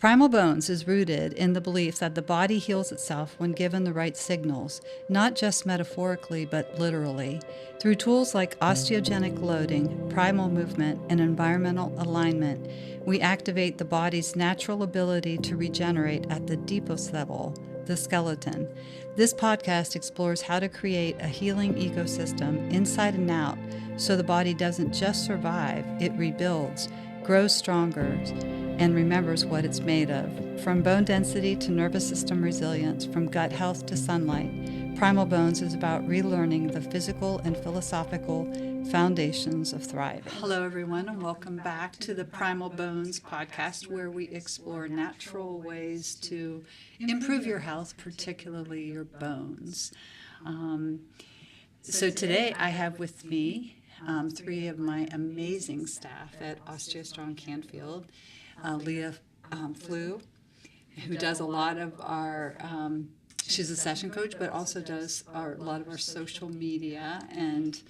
Primal Bones is rooted in the belief that the body heals itself when given the right signals, not just metaphorically, but literally. Through tools like osteogenic loading, primal movement, and environmental alignment, we activate the body's natural ability to regenerate at the deepest level, the skeleton. This podcast explores how to create a healing ecosystem inside and out so the body doesn't just survive, it rebuilds, grows stronger, and remembers what it's made of. From bone density to nervous system resilience, from gut health to sunlight, Primal Bones is about relearning the physical and philosophical foundations of thriving. Hello, everyone, and welcome back to the Primal Bones podcast, where we explore natural ways to improve your health, particularly your bones. So today I have with me three of my amazing staff at OsteoStrong Canfield. Aleah Pflug, who does a lot of our, she's a session coach, but also does a lot of our social media and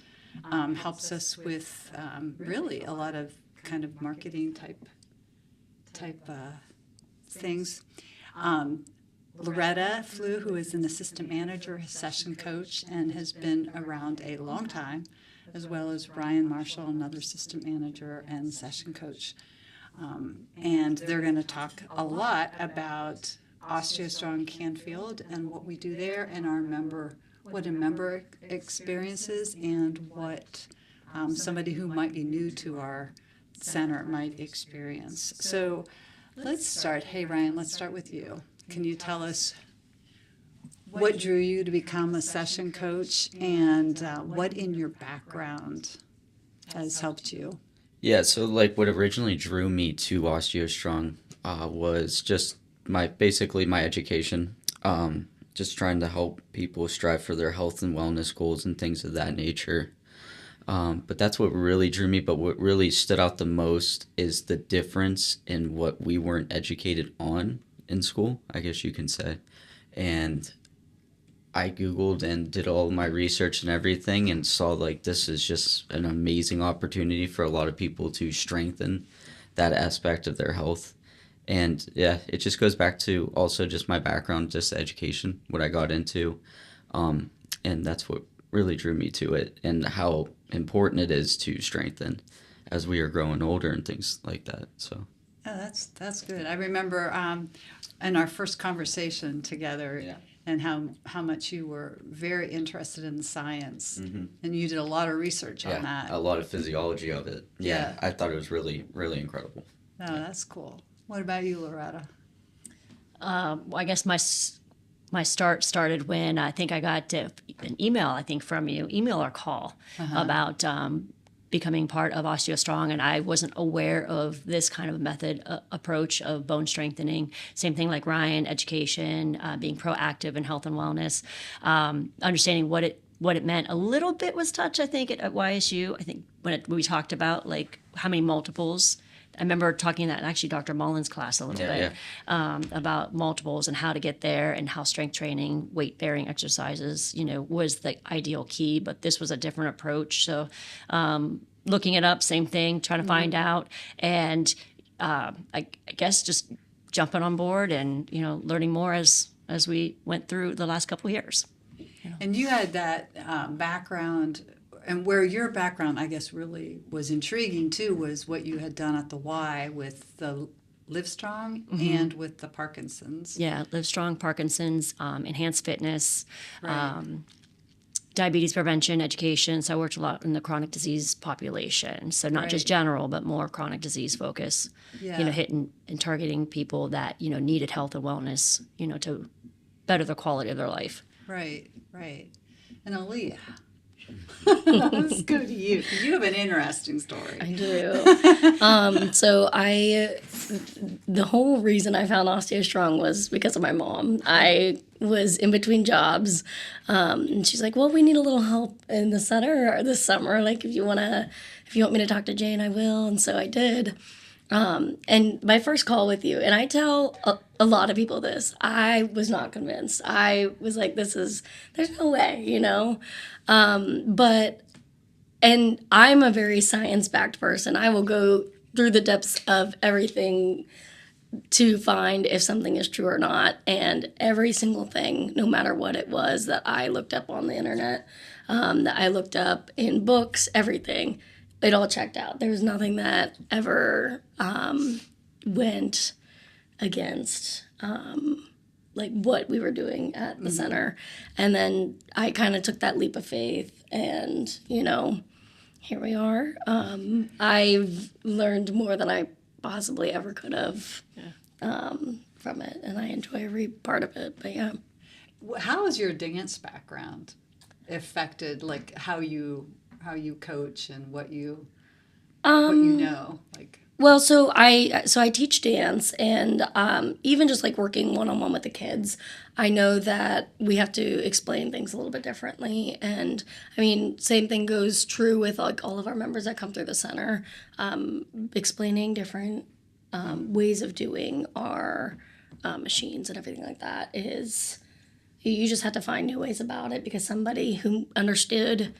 helps us with really a lot of kind of marketing type things. Loretta Pflug, who is an assistant manager, session coach, and has been around a long time, as well as Brian Marshall, another assistant manager and session coach. And they're going to talk a lot about OsteoStrong Canfield and what we do there, and what a member experiences, and what somebody who might be new to our center might experience. So let's start. Hey, Ryan, let's start with you. Can you tell us what drew you to become a session coach, and what in your background has helped you? Yeah, so what originally drew me to OsteoStrong was just my education, just trying to help people strive for their health and wellness goals and things of that nature. But that's what really drew me. But what really stood out the most is the difference in what we weren't educated on in school, I guess you can say. And I Googled and did all my research and everything and saw this is just an amazing opportunity for a lot of people to strengthen that aspect of their health. And yeah, it just goes back to also just my background, just education, what I got into. And that's what really drew me to it, and how important it is to strengthen as we are growing older and things like that. So. Oh, that's good. I remember in our first conversation together, Yeah. And how much you were very interested in the science, Mm-hmm. and you did a lot of research on that. A lot of physiology of it. Yeah. I thought it was really, really incredible. Oh, that's cool. What about you, Loretta? I guess my start started when I think I got an email, from you, email or call, about becoming part of OsteoStrong, and I wasn't aware of this kind of method approach of bone strengthening. Same thing like Ryan, education, being proactive in health and wellness, understanding what it meant. A little bit was touched, I think, at YSU. I think when we talked about how many multiples. I remember talking that in actually Dr. Mullen's class a little bit about multiples and how to get there, and how strength training, weight bearing exercises, was the ideal key. But this was a different approach. So looking it up, same thing, trying to find out, and I guess just jumping on board and learning more as we went through the last couple of years. And you had that background. And where your background, I guess, really was intriguing, too, was what you had done at the Y with the Livestrong and with the Parkinson's. Yeah, Livestrong, Parkinson's, enhanced fitness, Right. Diabetes prevention, education. So I worked a lot in the chronic disease population. So not just general, but more chronic disease focus, Yeah. Hitting and targeting people that, needed health and wellness, to better the quality of their life. Right. And Aleah. Let's go to you. You have an interesting story. I do. The whole reason I found OsteoStrong was because of my mom. I was in between jobs, and she's like, "Well, we need a little help in the center this summer. If you want me to talk to Jane, I will." And so I did. And my first call with you, and I tell a lot of people this, I was not convinced. I was like, there's no way, and I'm a very science-backed person. I will go through the depths of everything to find if something is true or not. And every single thing, no matter what it was that I looked up on the internet, that I looked up in books, everything, it all checked out. There was nothing that ever went against like what we were doing at the center. And then I kind of took that leap of faith, and here we are. I've learned more than I possibly ever could have from it, and I enjoy every part of it. But yeah. How has your dance background affected like how you coach and what you know? Like, Well, so I teach dance, and even just like working one-on-one with the kids, I know that we have to explain things a little bit differently. And I mean, same thing goes true with like all of our members that come through the center, explaining different ways of doing our machines and everything like that is, you just have to find new ways about it, because somebody who understood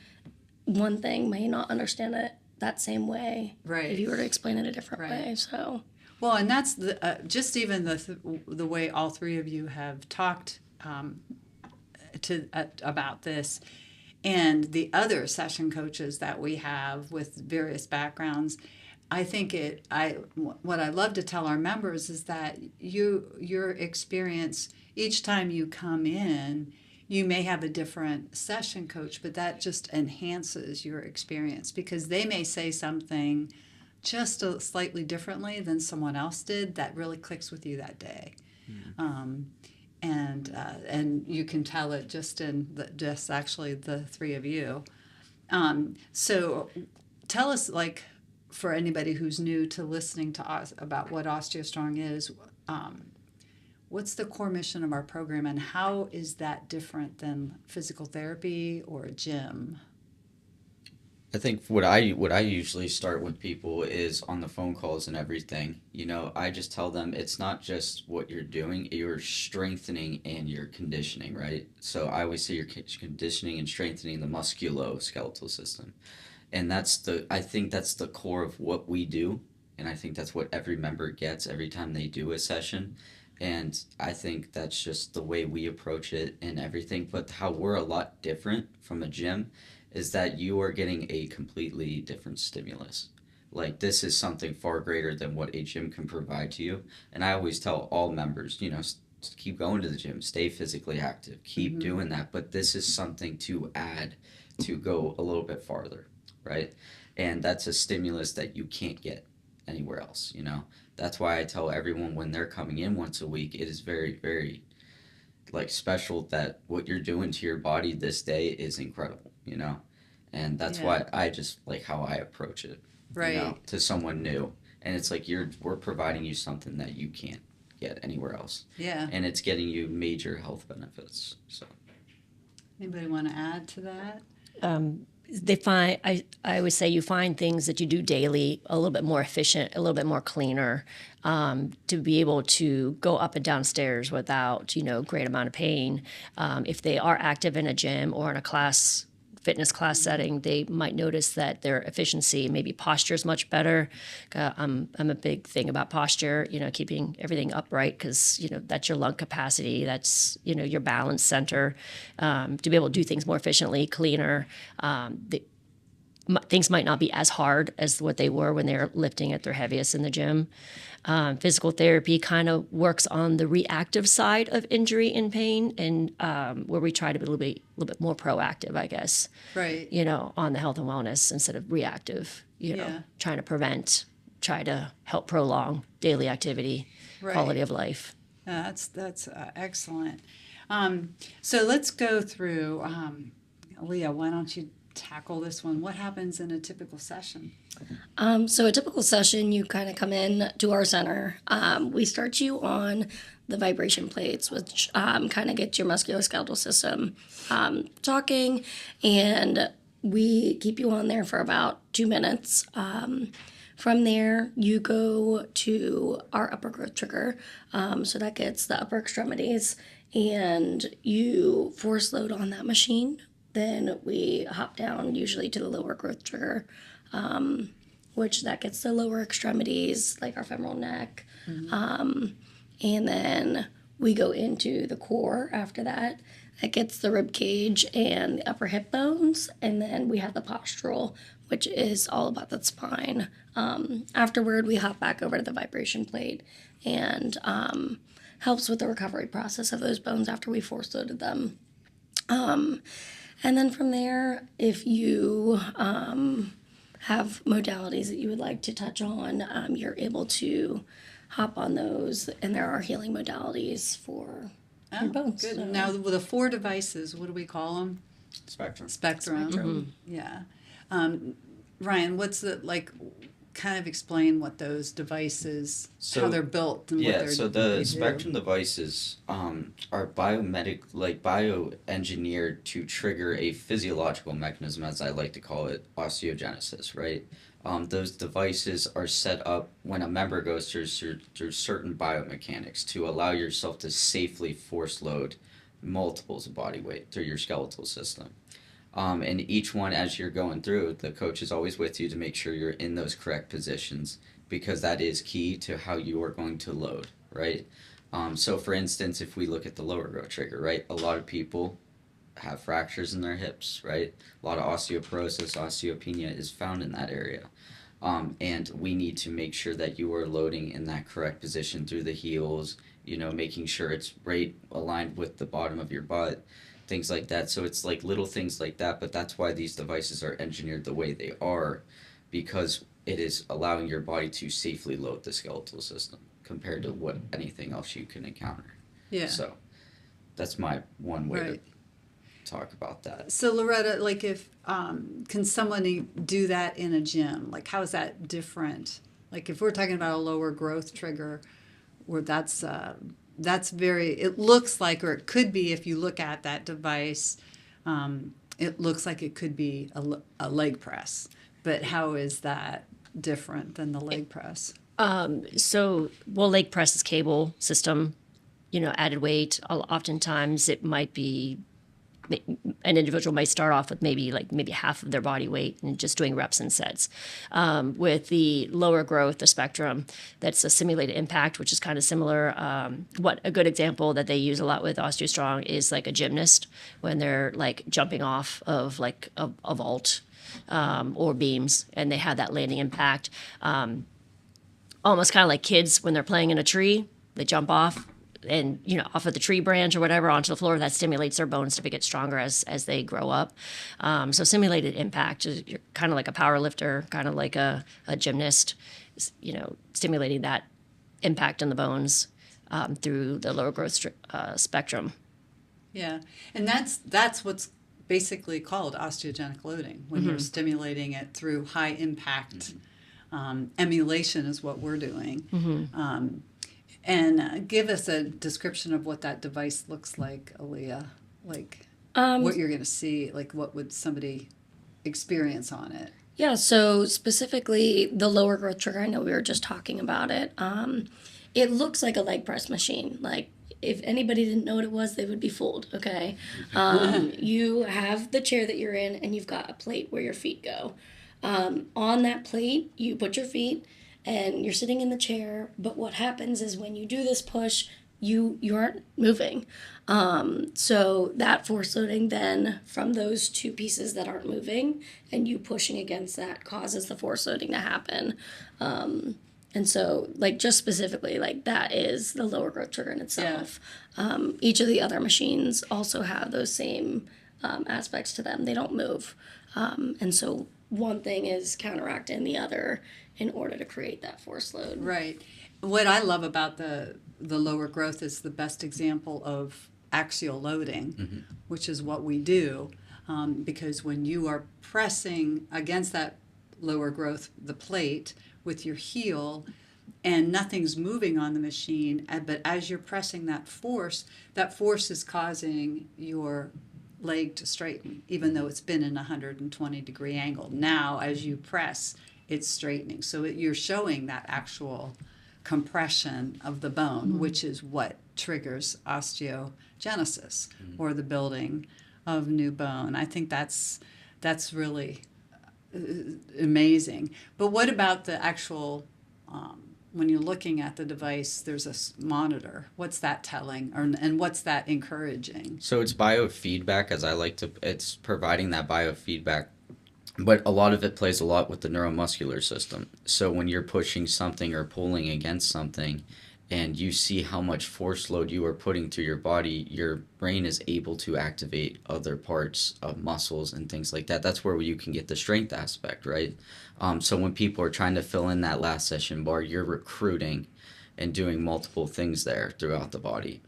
one thing may not understand it that same way, right, if you were to explain it a different right. way. So, well, and that's just even the way all three of you have talked about this, and the other session coaches that we have with various backgrounds. I think what I love to tell our members is that your experience each time you come in, you may have a different session coach, but that just enhances your experience, because they may say something just slightly differently than someone else did that really clicks with you that day. And you can tell it just in just actually the three of you. So tell us, like, for anybody who's new to listening to us about what OsteoStrong is, what's the core mission of our program, and how is that different than physical therapy or a gym? I think what I usually start with people is on the phone calls and everything. I just tell them it's not just what you're doing, you're strengthening and you're conditioning, right? So I always say you're conditioning and strengthening the musculoskeletal system. And I think that's the core of what we do. And I think that's what every member gets every time they do a session. And I think that's just the way we approach it and everything. But how we're a lot different from a gym is that you are getting a completely different stimulus. Like, this is something far greater than what a gym can provide to you. And I always tell all members, keep going to the gym, stay physically active, keep doing that. But this is something to add to go a little bit farther, right? And that's a stimulus that you can't get anywhere else, That's why I tell everyone when they're coming in once a week, it is very, very, like, special that what you're doing to your body this day is incredible, And that's why I just like how I approach it, right, to someone new. And it's like we're providing you something that you can't get anywhere else. Yeah. And it's getting you major health benefits. So, anybody want to add to that? I always say you find things that you do daily a little bit more efficient, a little bit more cleaner, to be able to go up and down stairs without, great amount of pain. If they are active in a gym or in a fitness class setting, they might notice that their efficiency, maybe posture is much better. I'm a big thing about posture, keeping everything upright, because, that's your lung capacity, that's, your balance center, to be able to do things more efficiently, cleaner. Things might not be as hard as what they were when they were lifting at their heaviest in the gym. Physical therapy kind of works on the reactive side of injury and pain, and where we try to be a little bit more proactive, I guess. Right. On the health and wellness instead of reactive. Trying to prevent, try to help prolong daily activity, quality of life. That's excellent. So let's go through. Aleah, why don't you tackle this one? What happens in a typical session? So a typical session, you kind of come in to our center. We start you on the vibration plates, which kind of get your musculoskeletal system talking, and we keep you on there for about 2 minutes. From there, you go to our upper growth trigger, so that gets the upper extremities, and you force load on that machine. Then we hop down usually to the lower growth trigger, which that gets the lower extremities, like our femoral neck, And then we go into the core after that. That gets the rib cage and the upper hip bones. And then we have the postural, which is all about the spine. Afterward, we hop back over to the vibration plate and helps with the recovery process of those bones after we force loaded them. And then from there, if you have modalities that you would like to touch on, you're able to hop on those, and there are healing modalities for your bones. Good. So- Now, with the 4 devices, what do we call them? Spectrum. Spectrum. Yeah. Ryan, what's the, like, kind of explain what those devices, how they're built and what Yeah, they're so they the do. spectrum devices are bioengineered to trigger a physiological mechanism, as I like to call it, osteogenesis, right? Those devices are set up when a member goes through certain biomechanics to allow yourself to safely force load multiples of body weight through your skeletal system. And each one, as you're going through, the coach is always with you to make sure you're in those correct positions, because that is key to how you are going to load, right? So for instance, if we look at the lower growth trigger, right? A lot of people have fractures in their hips, right? A lot of osteoporosis, osteopenia is found in that area. And we need to make sure that you are loading in that correct position through the heels, making sure it's right aligned with the bottom of your butt, things like that. So it's like little things like that, but that's why these devices are engineered the way they are, because it is allowing your body to safely load the skeletal system compared to what anything else you can encounter. Yeah. So that's my one way Right. to talk about that. So Loretta, like, if can somebody do that in a gym? Like, how is that different? Like, if we're talking about a lower growth trigger, where that's very, it looks like, or it could be, if you look at that device, it looks like it could be a leg press. But how is that different than the leg press? Leg press is cable system, added weight. Oftentimes it might be an individual might start off with maybe half of their body weight and just doing reps and sets. With the lower growth, the spectrum, that's a simulated impact, which is kind of similar. What a good example that they use a lot with OsteoStrong is like a gymnast when they're like jumping off of like a vault or beams, and they have that landing impact. Almost kind of like kids when they're playing in a tree, they jump off and off of the tree branch or whatever onto the floor. That stimulates their bones to get stronger as they grow up. So simulated impact is kind of like a power lifter, kind of like a gymnast, stimulating that impact in the bones through the lower growth spectrum. Yeah, and that's what's basically called osteogenic loading, when you're stimulating it through high impact. Emulation is what we're doing. And give us a description of what that device looks like, Aleah. Like, what you're going to see, like what would somebody experience on it? Yeah, so specifically the lower growth trigger, I know we were just talking about it. It looks like a leg press machine. Like, if anybody didn't know what it was, they would be fooled, okay? You have the chair that you're in, and you've got a plate where your feet go. On that plate, you put your feet, and you're sitting in the chair, but what happens is when you do this push, you aren't moving. So that force loading then from those two pieces that aren't moving and you pushing against that causes the force loading to happen. And so, like, just specifically, like, that is the lower growth trigger in itself. Yeah. Each of the other machines also have those same aspects to them. They don't move. And so one thing is counteracting the other in order to create that force load. Right. What I love about the lower growth is the best example of axial loading, which is what we do, because when you are pressing against that lower growth, the plate, with your heel, and nothing's moving on the machine, but as you're pressing that force is causing your leg to straighten, even though it's been in a 120-degree angle. Now, as you press, it's straightening. So you're showing that actual compression of the bone, which is what triggers osteogenesis, or the building of new bone. I think that's really amazing. But what about the actual when you're looking at the device, there's a monitor. What's that telling, and what's that encouraging? So it's biofeedback, as I like to, it's providing that biofeedback, but a lot of it plays a lot with the neuromuscular system. So when you're pushing something or pulling against something, and you see how much force load you are putting through your body, your brain is able to activate other parts of muscles and things like that. That's where you can get the strength aspect, right? So when people are trying to fill in that last session bar, you're recruiting and doing multiple things there throughout the body.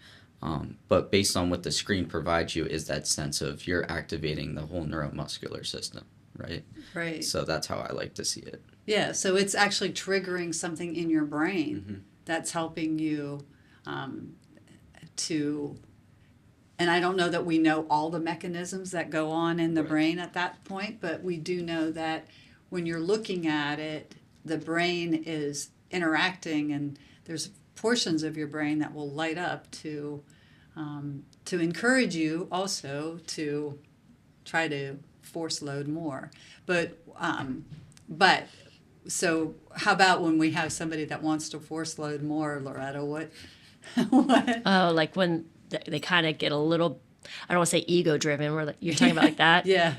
But based on what the screen provides you is that sense of you're activating the whole neuromuscular system, right? Right. So that's how I like to see it. Yeah, so it's actually triggering something in your brain that's helping you to, and I don't know that we know all the mechanisms that go on in the brain at that point, but we do know that when you're looking at it, the brain is interacting, and there's portions of your brain that will light up to encourage you also to try to force load more. But so how about when we have somebody that wants to force load more, Loretta? What? Oh, like when they kind of get a little, I don't want to say ego driven, where you're talking about like that. Yeah.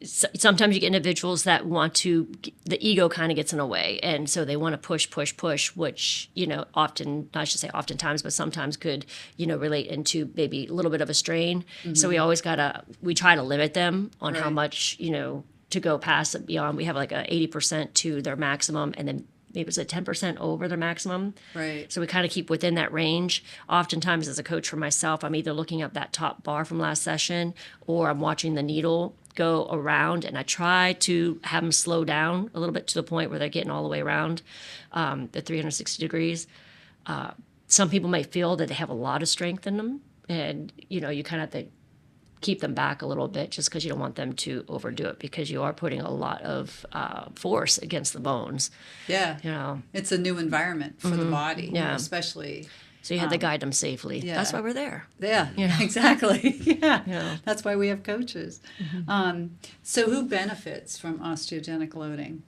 Sometimes you get individuals that want to, the ego kind of gets in the way. And so they want to push, which, often, I should say oftentimes, but sometimes could, relate into maybe a little bit of a strain. So we always we try to limit them on how much, to go past and beyond. We have like a 80% to their maximum, and then maybe it's a 10% over their maximum. Right. So we kind of keep within that range. Oftentimes as a coach for myself, I'm either looking at that top bar from last session, or I'm watching the needle go around, and I try to have them slow down a little bit to the point where they're getting all the way around the 360 degrees. Some people may feel that they have a lot of strength in them, and you kind of have to keep them back a little bit, just because you don't want them to overdo it, because you are putting a lot of force against the bones. Yeah. It's a new environment for the body, especially. So you have to guide them safely. Yeah. That's why we're there. Yeah, exactly. Yeah. That's why we have coaches. So who benefits from osteogenic loading?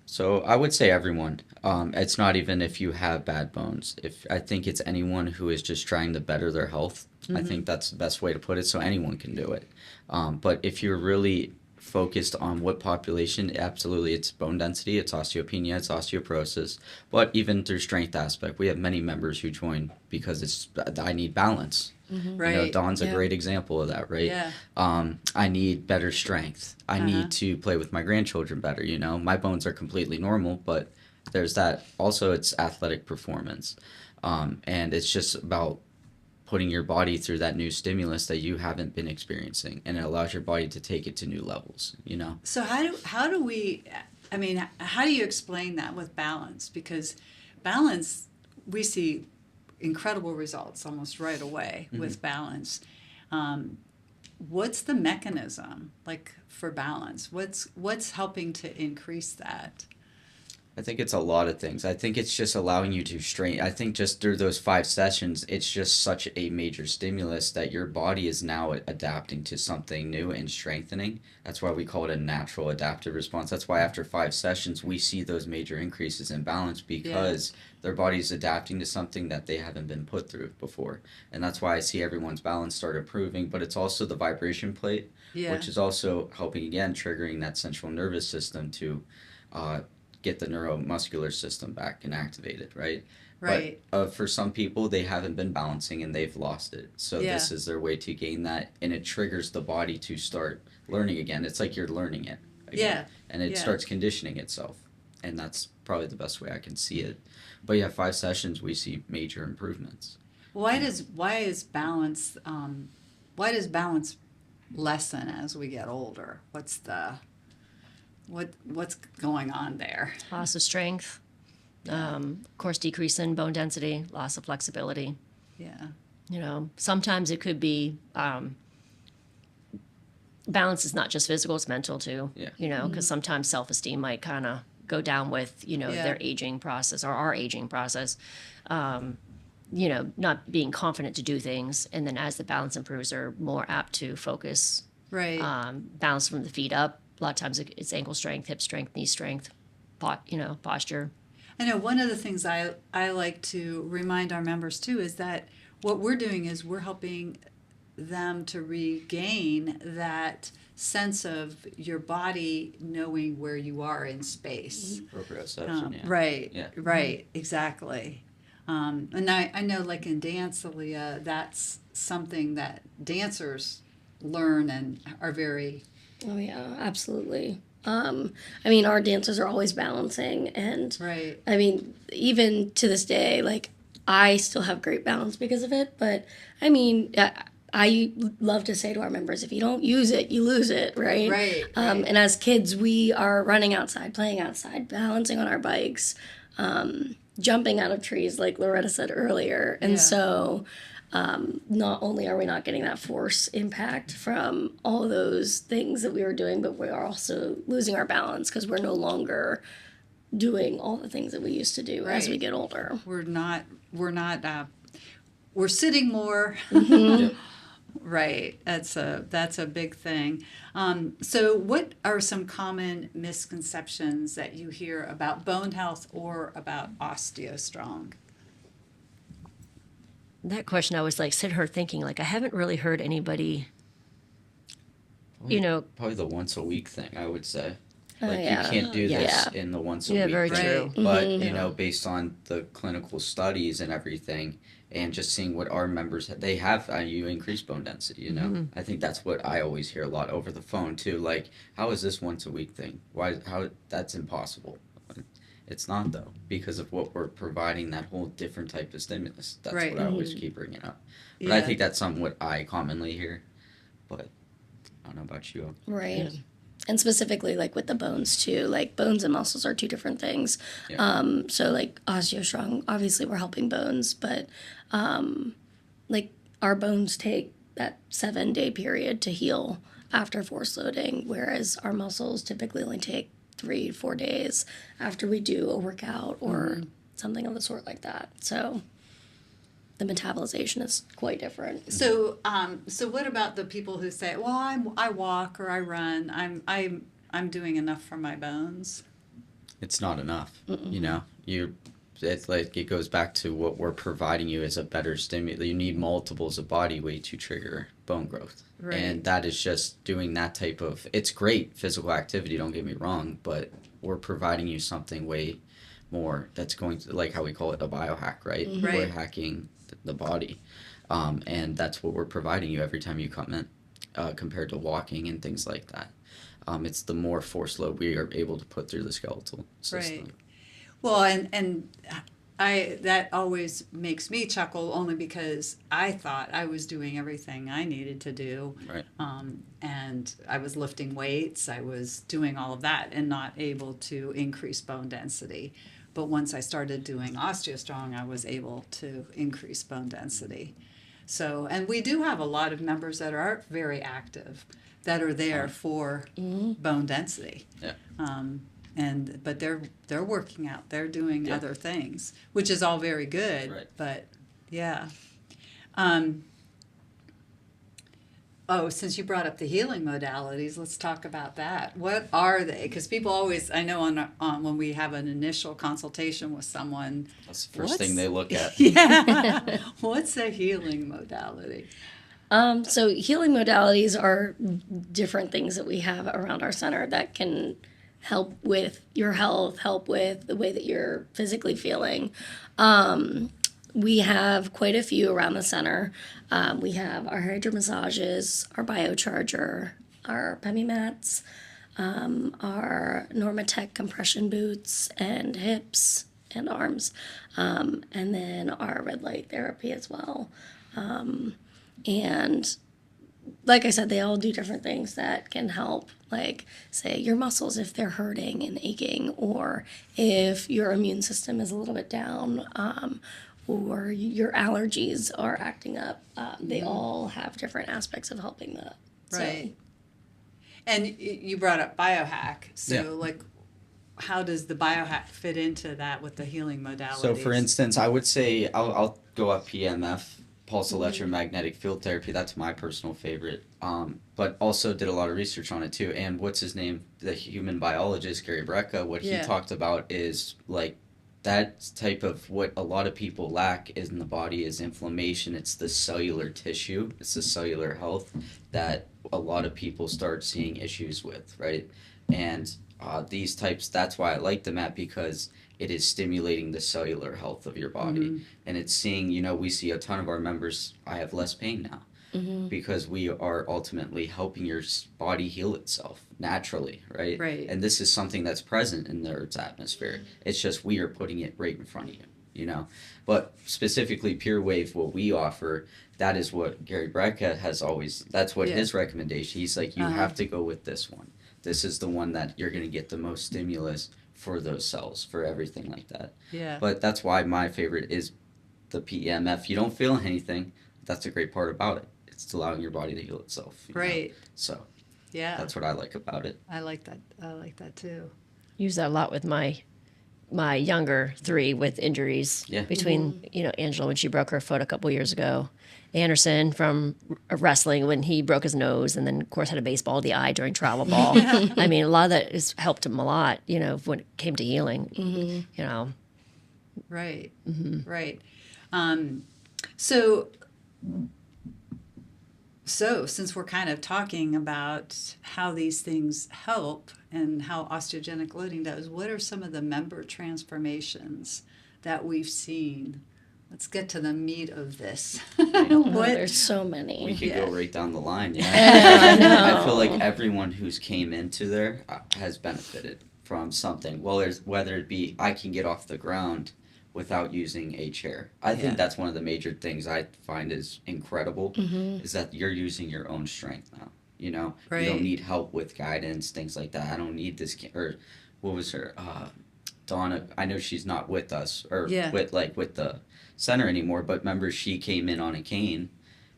So I would say everyone. It's not even if you have bad bones. I think it's anyone who is just trying to better their health. I think that's the best way to put it. So anyone can do it. But if you're really focused on what population, absolutely, it's bone density, it's osteopenia, it's osteoporosis. But even through strength aspect, we have many members who join because I need balance. Right. Dawn's a great example of that, right? Yeah. I need better strength. I need to play with my grandchildren better. My bones are completely normal, but there's that. Also, it's athletic performance, and it's just about putting your body through that new stimulus that you haven't been experiencing, and it allows your body to take it to new levels. So how do you explain that with balance? Because balance, we see incredible results almost right away with balance. What's the mechanism like for balance? What's helping to increase that? I think it's a lot of things. I think it's just allowing you to strain. I think just through those 5 sessions, it's just such a major stimulus that your body is now adapting to something new and strengthening. That's why we call it a natural adaptive response. That's why after 5 sessions, we see those major increases in balance, because their body's adapting to something that they haven't been put through before. And that's why I see everyone's balance start improving. But it's also the vibration plate, which is also helping, again, triggering that central nervous system to get the neuromuscular system back and activated, right? Right. But for some people, they haven't been balancing and they've lost it. So this is their way to gain that, and it triggers the body to start learning again. It's like you're learning it again. And it starts conditioning itself. And that's probably the best way I can see it. But 5 sessions, we see major improvements. Why does balance lessen as we get older? What's going on there? Loss of strength, of course, decrease in bone density, loss of flexibility. Yeah. Sometimes it could be balance is not just physical, it's mental too. Because sometimes self-esteem might kind of go down with their aging process or our aging process. Not being confident to do things, and then as the balance improves, they're more apt to focus. Right. Balance from the feet up. A lot of times it's ankle strength, hip strength, knee strength, posture. I know one of the things I like to remind our members too is that what we're doing is we're helping them to regain that sense of your body knowing where you are in space. Proprioception, yeah. Right, Yeah. right, exactly. And I know, like in dance, Aleah, that's something that dancers learn and are very. Oh yeah, absolutely. I mean, our dancers are always balancing, and Right. I mean, even to this day, like I still have great balance because of it. But I mean, I love to say to our members, if you don't use it, you lose it, right? Right, And as kids, we are running outside, playing outside, balancing on our bikes, jumping out of trees, like Loretta said earlier. And Yeah. so not only are we not getting that force impact from all of those things that we were doing, but we are also losing our balance because we're no longer doing all the things that we used to do as we Right. get older. We're not. We're sitting more. Yeah. Right. That's a big thing. So, what are some common misconceptions that you hear about bone health or about OsteoStrong? That question, I was like, sit her thinking, like, I haven't really heard anybody, Probably the once a week thing, I would say. Oh, Like, yeah. you can't do this Yeah. in the once a Yeah, week very thing. true. But, you know, based on the clinical studies and everything, and just seeing what our members, they have, you increase bone density, you know? I think that's what I always hear a lot over the phone, too. Like, how is this once a week thing? That's impossible. It's not, though, because of what we're providing, that whole different type of stimulus. That's Right. what I always keep bringing up. But I Yeah. think that's something what I commonly hear. But I don't know about you. Right. Yeah. And specifically, like with the bones too, like bones and muscles are two different things. Yeah. So like OsteoStrong, obviously we're helping bones, but like our bones take that 7-day period to heal after force loading, whereas our muscles typically only take 3-4 days after we do a workout or something of the sort like that. So the metabolization is quite different. So, so what about the people who say, "Well, I walk or I run. I'm doing enough for my bones." It's not enough. You know, it's like it goes back to what we're providing you as a better stimulus. You need multiples of body weight to trigger bone growth. Right. And that is just doing that type of, it's great physical activity, don't get me wrong, but we're providing you something way more that's going to, like how we call it, a biohack, right? Right. We're hacking the body. And that's what we're providing you every time you come in, compared to walking and things like that. It's the more force load we are able to put through the skeletal system. Right. Well, and that always makes me chuckle only because I thought I was doing everything I needed to do. Right. And I was lifting weights, I was doing all of that and not able to increase bone density. But once I started doing OsteoStrong, I was able to increase bone density. So, and we do have a lot of members that are very active, that are there for bone density. Yeah. But they're working out, they're doing Yeah. other things, which is all very good. Right. But yeah. Since you brought up the healing modalities, let's talk about that. What are they? Because people always, I know on when we have an initial consultation with someone, That's the first thing they look at. yeah, what's a healing modality? So healing modalities are different things that we have around our center that can help with your health, help with the way that you're physically feeling. We have quite a few around the center. We have our hydro massages, our biocharger, our PEMI mats, our Normatec compression boots and hips and arms, and then our red light therapy as well. And like I said, they all do different things that can help, like, say, your muscles if they're hurting and aching, or if your immune system is a little bit down, or your allergies are acting up. They all have different aspects of helping that. Right. And you brought up biohack. So, Yeah. like, how does the biohack fit into that with the healing modalities? So, for instance, I would say I'll go up PMF, pulse electromagnetic field therapy. That's my personal favorite. But also did a lot of research on it too. And what's his name? The human biologist Gary Brecka. What he Yeah. talked about is like that type of what a lot of people lack in the body is inflammation. It's the cellular tissue, it's the cellular health that a lot of people start seeing issues with, right? And these types, that's why I like them at, because it is stimulating the cellular health of your body. And it's seeing, we see a ton of our members, I have less pain now. Because we are ultimately helping your body heal itself naturally, right? Right. And this is something that's present in the Earth's atmosphere. It's just we are putting it right in front of you, But specifically Pure Wave, what we offer, that is what Gary Brecka has always, that's what his recommendation. He's like, you have to go with this one. This is the one that you're going to get the most stimulus for those cells, for everything like that. Yeah. But that's why my favorite is the PEMF. You don't feel anything. That's a great part about it. It's allowing your body to heal itself. Right. So Yeah. that's what I like about it. I like that. I like that too. Use that a lot with my younger three with injuries. Yeah. Between Angela when she broke her foot a couple years ago, Anderson from wrestling when he broke his nose, and then of course had a baseball to the eye during travel ball. I mean, a lot of that has helped him a lot. When it came to healing. Right. Right. So since we're kind of talking about how these things help and how osteogenic loading does, what are some of the member transformations that we've seen? Let's get to the meat of this. There's so many. We could go right down the line. Yeah. I I feel like everyone who's came into there has benefited from something. Well, whether it be I can get off the ground without using a chair. I think that's one of the major things I find is incredible, is that you're using your own strength now. Right. You don't need help with guidance, things like that. I don't need this, or what was her, Donna, I know she's not with us, or with the center anymore, but remember she came in on a cane,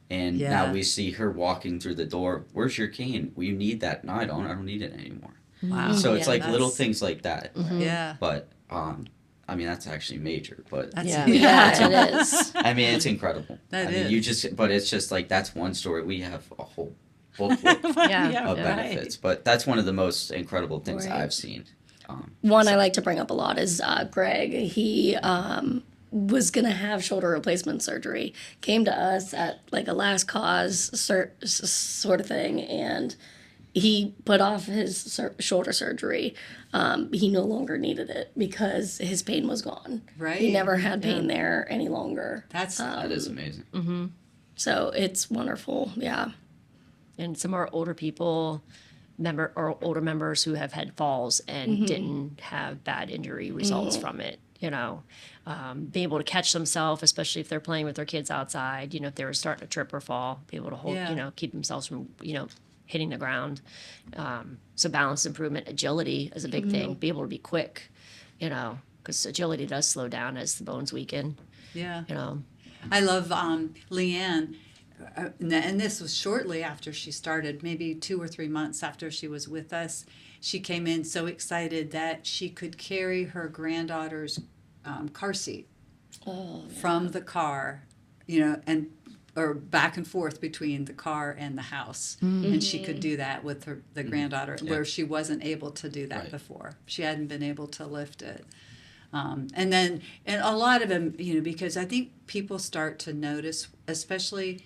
and now we see her walking through the door. Where's your cane? Well, you need that. No, I don't need it anymore. Wow. So it's like little things like that. Yeah. But, I mean, that's actually major, but That's, it is. I mean, it's incredible. That is. But it's just like, that's one story. We have a whole booklet of benefits, but that's one of the most incredible things I've seen. One I like to bring up a lot is Greg. He was going to have shoulder replacement surgery, came to us at like a last cause sort of thing, and he put off his shoulder surgery. He no longer needed it because his pain was gone. Right. He never had pain there any longer. That is amazing. So it's wonderful. Yeah. And some of our older people, older members who have had falls and didn't have bad injury results from it. Be able to catch themselves, especially if they're playing with their kids outside. If they were starting to trip or fall, be able to hold, keep themselves from, hitting the ground. So balance improvement, agility is a big thing. Be able to be quick, because agility does slow down as the bones weaken. Yeah. I love Leanne, and this was shortly after she started, maybe 2 or 3 months after she was with us. She came in so excited that she could carry her granddaughter's car seat from the car, or back and forth between the car and the house. And she could do that with the granddaughter, where she wasn't able to do that before. She hadn't been able to lift it. And a lot of them, because I think people start to notice, especially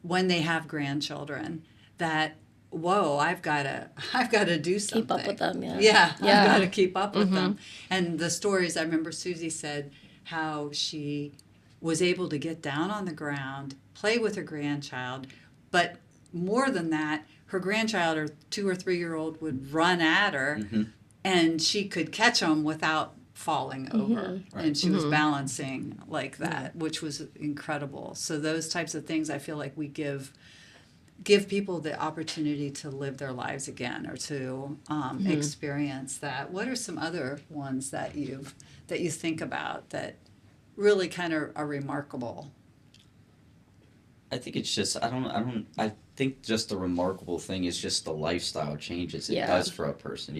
when they have grandchildren, that whoa, I've got to do something. Keep up with them, I've got to keep up with them. And the stories, I remember Susie said how she was able to get down on the ground, play with her grandchild, but more than that, her grandchild or 2 or 3 year old would run at her, and she could catch them without falling over, and she was balancing like that, which was incredible. So those types of things, I feel like we give people the opportunity to live their lives again, or to experience that. What are some other ones that you think about that really kind of are remarkable? I think it's just, I think just the remarkable thing is just the lifestyle changes it does for a person,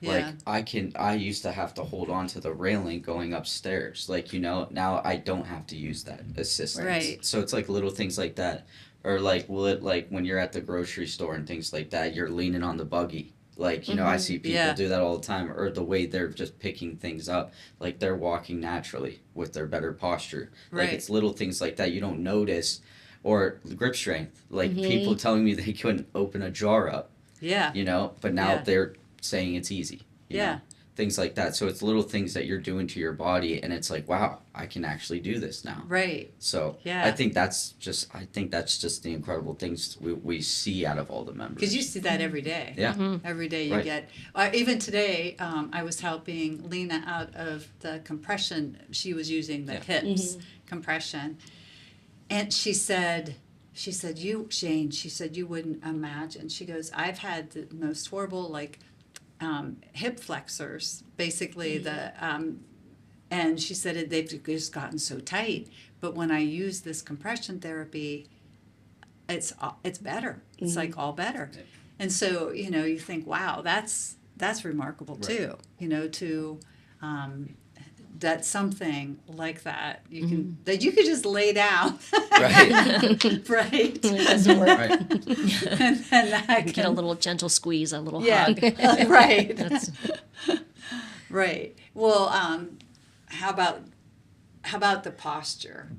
Like, I used to have to hold on to the railing going upstairs. Like, now I don't have to use that assistance. Right. So it's like little things like that. Or like, when you're at the grocery store and things like that, you're leaning on the buggy Like, you know, I see people Yeah. do that all the time, or the way they're just picking things up. Like, they're walking naturally with their better posture. Like, Right. it's little things like that you don't notice. Or grip strength. Like, people telling me they couldn't open a jar up, Yeah. you know, but now Yeah. they're saying it's easy. You Yeah. know? Things like that. So it's little things that you're doing to your body, and it's like, wow, I can actually do this now. Right. So Yeah. I think that's just the incredible things we see out of all the members. Because you see that every day. Yeah. Every day you Right. get. Even today, I was helping Lena out of the compression. She was using the hips compression. And she said, you, Shane, she said, you wouldn't imagine. She goes, I've had the most horrible, like, hip flexors, basically and she said they've just gotten so tight. But when I use this compression therapy, it's better. It's like all better. And so, you know, you think, wow, that's remarkable too. You know, to that something like that you can that you could just lay down, Right. right? It doesn't work. Right. And then that Get a can, little gentle squeeze, a little yeah, hug. right. That's Right. Well, how about the posture?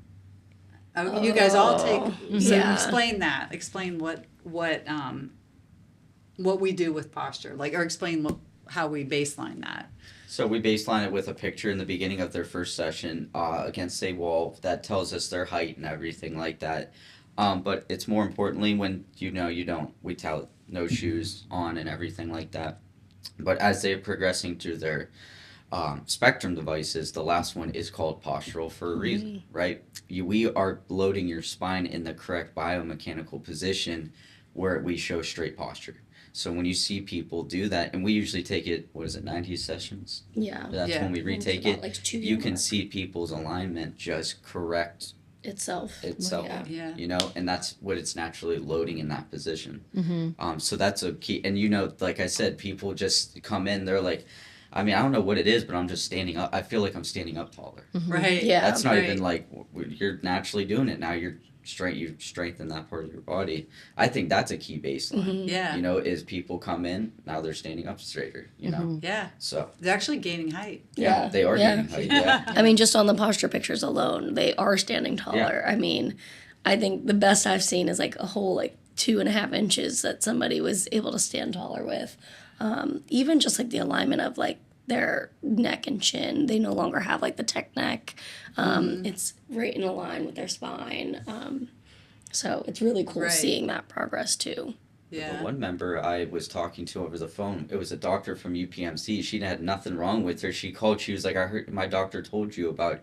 Oh, you guys all take. So yeah. explain that. Explain what we do with posture, like, or explain how we baseline that. So we baseline it with a picture in the beginning of their first session against a wall that tells us their height and everything like that. But it's more importantly when we tell no shoes on and everything like that. But as they're progressing through their spectrum devices, the last one is called postural for a reason, right? We are loading your spine in the correct biomechanical position where we show straight posture. So when you see people do that, and we usually take it, 90 sessions? Yeah. That's Yeah. when we retake About, it. like, 2 You year can mark. see people's alignment just correct Itself. itself, Yeah. Yeah. you know, and that's what it's naturally loading in that position. So that's a key. And, you know, like I said, people just come in, they're like, I mean, I don't know what it is, but I'm just standing up. I feel like I'm standing up taller. Right. Yeah. That's not right. even like you're naturally doing it now. You strengthen that part of your body. I think that's a key baseline. Yeah. You know, is people come in, now they're standing up straighter, you know. Yeah. So They're actually gaining height. yeah, they are Yeah. getting height. Yeah. I mean, just on the posture pictures alone, they are standing taller. I mean, I think the best I've seen is like a whole like 2.5 inches that somebody was able to stand taller with. Even just like the alignment of like their neck and chin, they no longer have like the tech neck. It's right in line with their spine. So it's really cool Right. seeing that progress too. Yeah. The one member I was talking to over the phone, it was a doctor from UPMC. She had nothing wrong with her. She called. She was like, I heard my doctor told you about,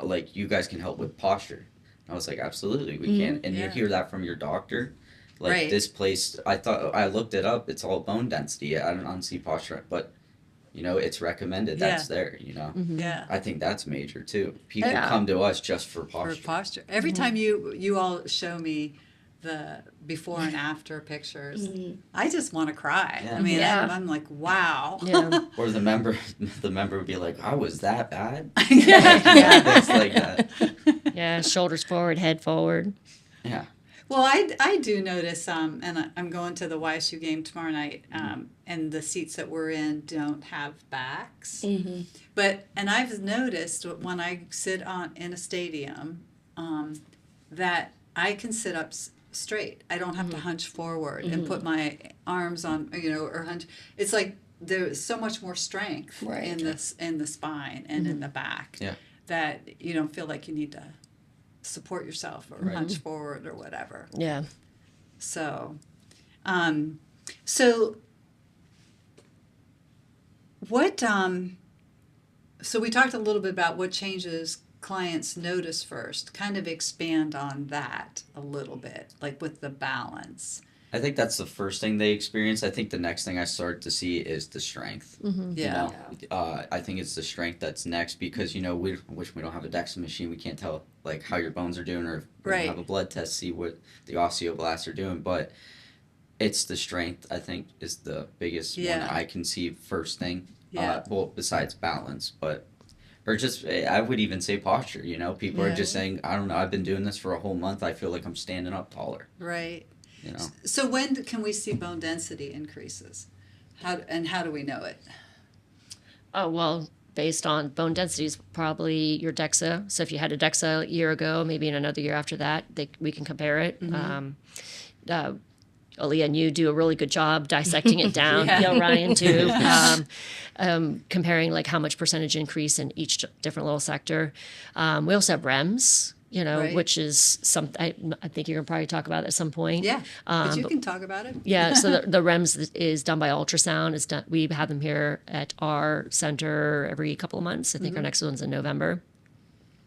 like, you guys can help with posture. I was like, absolutely, we can. And you Yeah. hear that from your doctor. Like, Right. this place, I looked it up. It's all bone density. I don't see posture, but, you know, it's recommended. That's there, you know. Yeah. I think that's major, too. People Yeah. come to us just for For posture. posture. Every time you all show me the before and after pictures, I just want to cry. Yeah. I mean, Yeah. I'm like, wow. yeah. Or the member would be like, I was that bad? Yeah. Things like that. Yeah, shoulders forward, head forward. Yeah. Well, I do notice, and I'm going to the YSU game tomorrow night, and the seats that we're in don't have backs. But I've noticed when I sit in a stadium, that I can sit up straight. I don't have to hunch forward and put my arms on, or hunch. It's like there's so much more strength Right. in the spine and in the back Yeah. that you don't feel like you need to support yourself or hunch forward or whatever. Yeah. So, so what? So we talked a little bit about what changes clients notice first. Kind of expand on that a little bit, like with the balance. I think that's the first thing they experience. I think the next thing I start to see is the strength. Yeah. I think it's the strength that's next because, we wish we don't have a DEXA machine. We can't tell, like, how your bones are doing or if we Right. don't have a blood test, see what the osteoblasts are doing. But it's the strength, I think, is the biggest one Yeah. I can see first thing. Yeah. Well, besides balance, or just, I would even say posture, People Yeah. are just saying, I don't know, I've been doing this for a whole month. I feel like I'm standing up taller, Right. you know. So when can we see bone density increases? How do we know it? Oh, well, based on bone density is probably your DEXA. So if you had a DEXA a year ago, maybe in another year after that, we can compare it. Aleah and you do a really good job dissecting it down. Yeah. Ryan too, comparing like how much percentage increase in each different little sector. We also have REMS, Right. which is something I think you're gonna probably talk about at some point. Yeah, but you can talk about it. Yeah, so the REMS is done by ultrasound. It's done. We have them here at our center every couple of months. I think our next one's in November.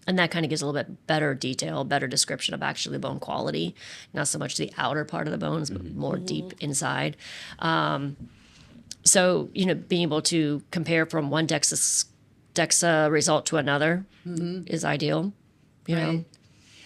And that kind of gives a little bit better detail, better description of actually the bone quality, not so much the outer part of the bones, but more deep inside. So, being able to compare from one DEXA result to another is ideal. You know, Right.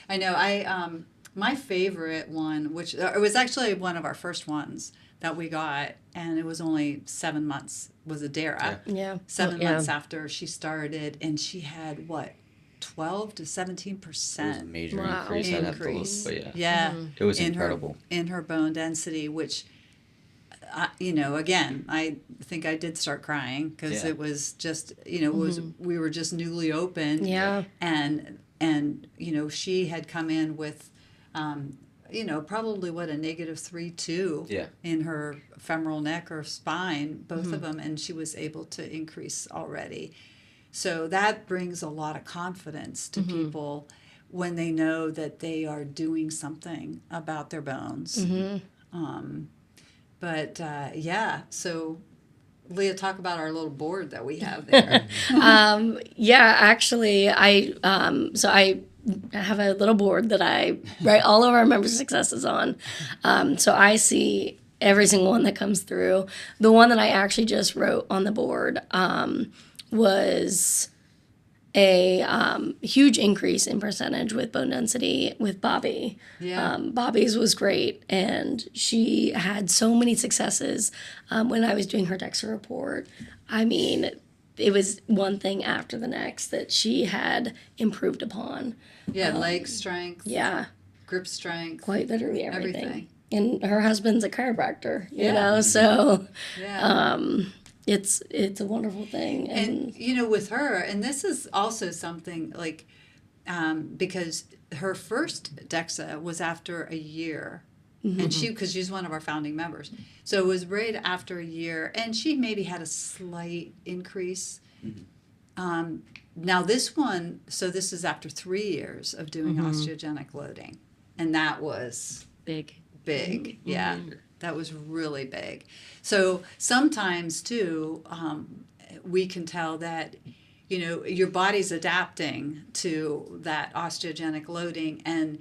I know. My favorite one, which it was actually one of our first ones that we got, and it was only 7 months, was Adara. Yeah. 7 months after she started, and she had what, 12 to 17% It was a major Wow. increase. I'd have to look, increase. but yeah. Yeah, It was in incredible. in her bone density, which, again, I think I did start crying because Yeah. it was just, we were just newly opened. Yeah. And she had come in with, probably what, a -3.2 Yeah. in her femoral neck or spine, both of them, and she was able to increase already. So that brings a lot of confidence to people when they know that they are doing something about their bones. So Leah, talk about our little board that we have there. Yeah, actually, I have a little board that I write all of our member successes on. So I see every single one that comes through. The one that I actually just wrote on the board was a huge increase in percentage with bone density with Bobby. Yeah. Bobby's was great, and she had so many successes when I was doing her DEXA report. I mean, it was one thing after the next that she had improved upon. Yeah, leg strength, Yeah, grip strength, quite literally everything. everything. And her husband's a chiropractor, you Yeah. know, so Yeah. it's a wonderful thing. And with her, and this is also something like, because her first DEXA was after a year, and because she's one of our founding members, so it was right after a year, and she maybe had a slight increase. Now this one, so this is after 3 years of doing osteogenic loading, and that was big. yeah, that was really big. So sometimes too, we can tell that your body's adapting to that osteogenic loading, and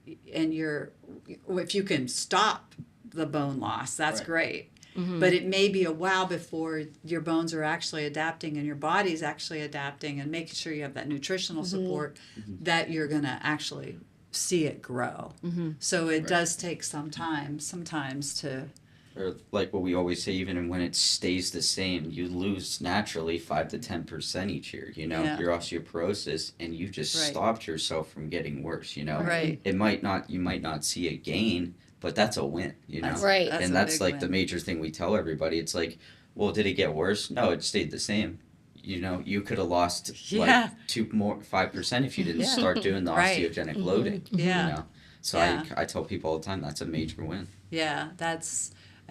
if you can stop the bone loss, that's Right. great. But it may be a while before your bones are actually adapting and your body's actually adapting and making sure you have that nutritional support that you're going to actually see it grow. So it does take some time sometimes to... Or like what we always say, even when it stays the same, you lose naturally 5 to 10% each year. Yeah. Your osteoporosis, and you just Right. stopped yourself from getting worse. Right. You might not see a gain, but that's a win. That's- Right. that's And a that's big like win. the major thing we tell everybody. It's like, well, did it get worse? No, it stayed the same. You could have lost Yeah. like 5% if you didn't Yeah. start doing the Right. osteogenic loading. Yeah. So Yeah. I tell people all the time that's a major win. Yeah,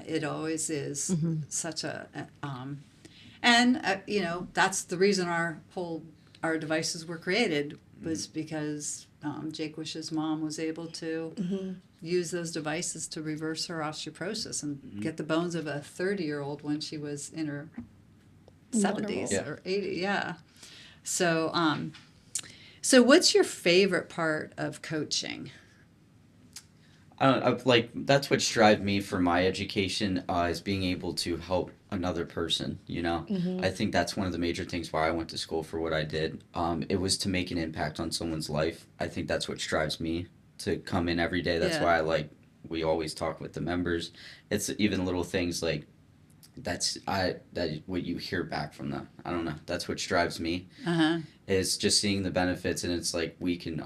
it always is such a, that's the reason our devices were created, was because Jake Wish's mom was able to use those devices to reverse her osteoporosis and get the bones of a 30-year-old when she was in her 70s Yeah. or 80. Yeah. So, so what's your favorite part of coaching? That's what drives me for my education, is being able to help another person. I think that's one of the major things why I went to school for what I did. It was to make an impact on someone's life. I think that's what drives me to come in every day. That's Yeah. why we always talk with the members. It's even little things like that's what you hear back from them. I don't know. That's what drives me. Is just seeing the benefits, and it's like we can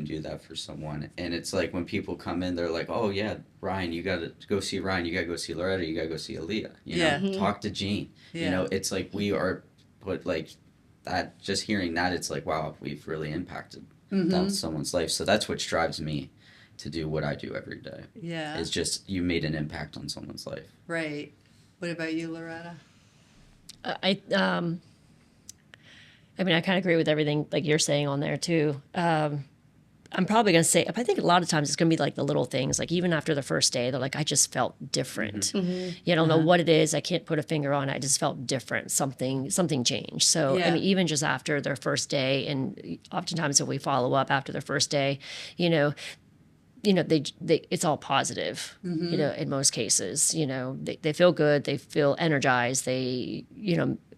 do that for someone. And it's like when people come in, they're like, oh yeah, Ryan, you gotta go see Ryan, you gotta go see Loretta, you gotta go see Aleah, you know, talk to Jean. You know, it's like we are put like that. Just hearing that, it's like, wow, we've really impacted someone's life. So that's what drives me to do what I do every day. Yeah. It's just you made an impact on someone's life. Right. What about you, Loretta? I mean, I kind of agree with everything like you're saying on there too. I'm probably going to say, I think a lot of times it's going to be like the little things, like even after the first day, they're like, I just felt different. You don't know what it is. I can't put a finger on it. I just felt different. Something changed. So, I mean, even just after their first day, and oftentimes when we follow up after their first day, they it's all positive, in most cases. They feel good. They feel energized. They,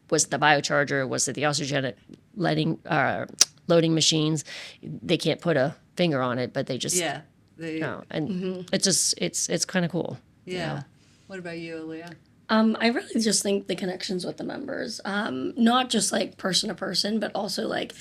was it the biocharger? Was it the osteogenic loading machines? They can't put a finger on it, but they just it's just it's kind of cool. Yeah. What about you, Aleah? I really just think the connections with the members, not just like person to person, but also like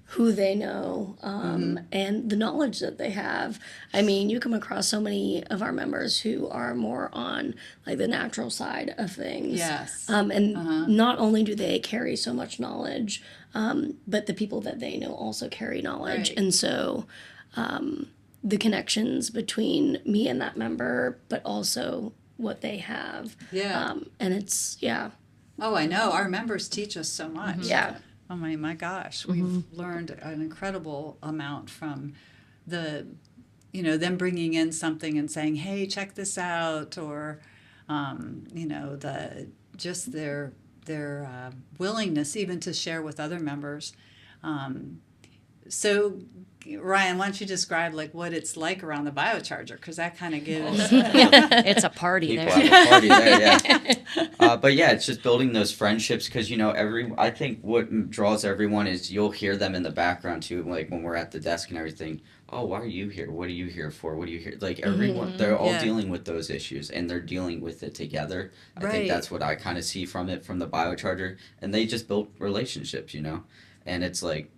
who they know, and the knowledge that they have. I mean, you come across so many of our members who are more on like the natural side of things. Yes. And not only do they carry so much knowledge, but the people that they know also carry knowledge. Right. And so the connections between me and that member, but also what they have. Yeah. And it's, Oh, I know. Our members teach us so much. Yeah. Oh my gosh, we've learned an incredible amount from them bringing in something and saying, "Hey, check this out," or their willingness even to share with other members. So, Ryan, why don't you describe like what it's like around the biocharger, because that kind of gives. It's a party People there. have a party there, yeah. But yeah, it's just building those friendships, because I think what draws everyone is you'll hear them in the background too, like when we're at the desk and everything. Oh, why are you here? What are you here for? What are you here? Like everyone, they're all dealing with those issues, and they're dealing with it together. I think that's what I kind of see from the biocharger, and they just built relationships, and it's like,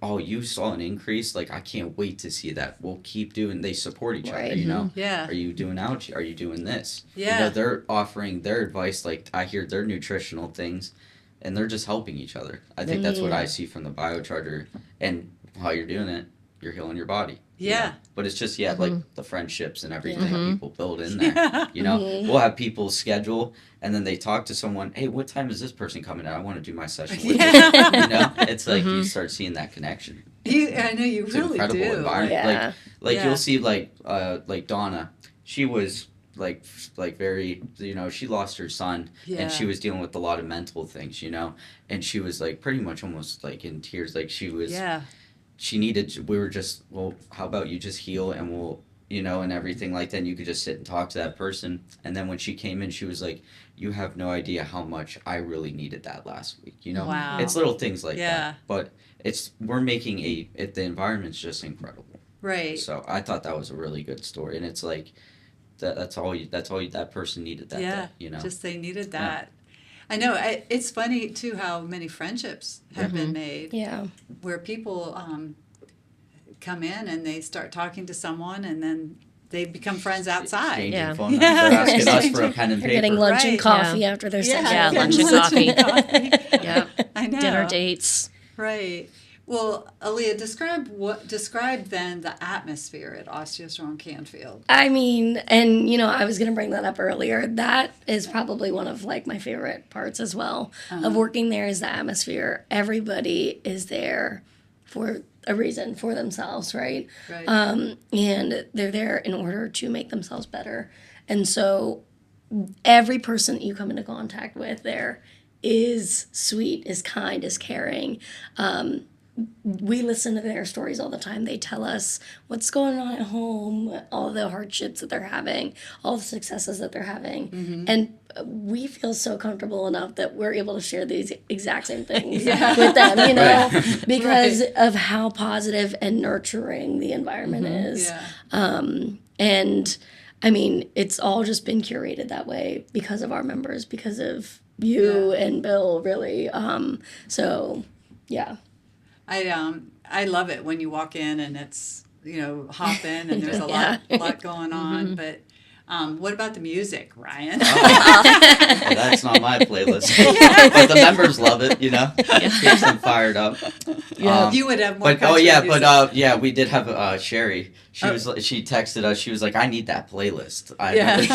oh, you saw an increase. Like, I can't wait to see that. We'll keep doing. They support each other. Yeah. Are you doing algae? Are you doing this? Yeah. They're offering their advice. Like, I hear their nutritional things, and they're just helping each other. I think that's what I see from the biocharger, and how you're doing it, you're healing your body. Yeah. But it's just like the friendships and everything that people build in there. We'll have people schedule, and then they talk to someone. Hey, what time is this person coming out? I want to do my session with you. It's like you start seeing that connection. I know you It's really an incredible do. environment. Yeah. Like you'll see like Donna. She was like very, she lost her son, and she was dealing with a lot of mental things, and she was like pretty much almost like in tears. Like she was. Yeah. We were just, well, how about you just heal, and we'll, and everything like that. And you could just sit and talk to that person. And then when she came in, she was like, you have no idea how much I really needed that last week. Wow. It's little things like that. But we're making the environment's just incredible. Right. So I thought that was a really good story. And it's like, that's all that person needed that day, Just they needed that. I know. It's funny, too, how many friendships have been made. Yeah. Where people come in and they start talking to someone, and then they become friends outside. Exchanging phone numbers. They're asking us for a pen and They're paper. getting lunch and Right. coffee after their session. Yeah, lunch and coffee. Yeah. I know. Dinner dates. Right. Well, Aleah, describe then the atmosphere at OsteoStrong Canfield. I mean, and I was going to bring that up earlier. That is probably one of like my favorite parts as well of working there, is the atmosphere. Everybody is there for a reason, for themselves, right? Right. And they're there in order to make themselves better. And so every person that you come into contact with there is sweet, is kind, is caring. We listen to their stories all the time. They tell us what's going on at home, all the hardships that they're having, all the successes that they're having. And we feel so comfortable enough that we're able to share these exact same things with them, because of how positive and nurturing the environment is. Yeah. And I mean, it's all just been curated that way because of our members, because of you and Bill, really. So, yeah. I love it when you walk in and it's, hop in and there's a lot going on. But what about the music, Ryan? Well, that's not my playlist, but the members love it. Keeps them fired up. Yeah, you would have more. But we did have Sherry. She texted us. She was like, "I need that playlist."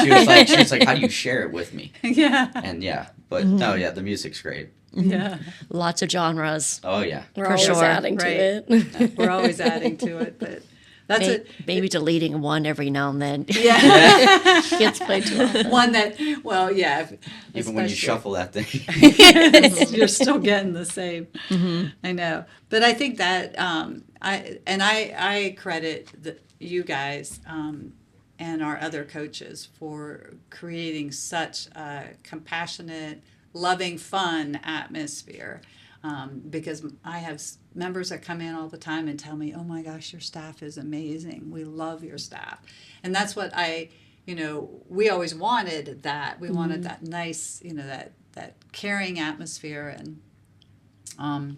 She was like, "How do you share it with me?" Yeah. And the music's great. Yeah. Lots of genres. Oh yeah. We're For always sure. adding to it. We're always adding to it, but that's it. Maybe deleting one every now and then. Yeah. Gets played too often. One that, Even when you shuffle that thing. you're still getting the same. I know, but I think that I credit you guys and our other coaches for creating such a compassionate, loving, fun atmosphere. Because I have members that come in all the time and tell me, "Oh my gosh, your staff is amazing. We love your staff," and that's what we always wanted. That we wanted that nice, that caring atmosphere, and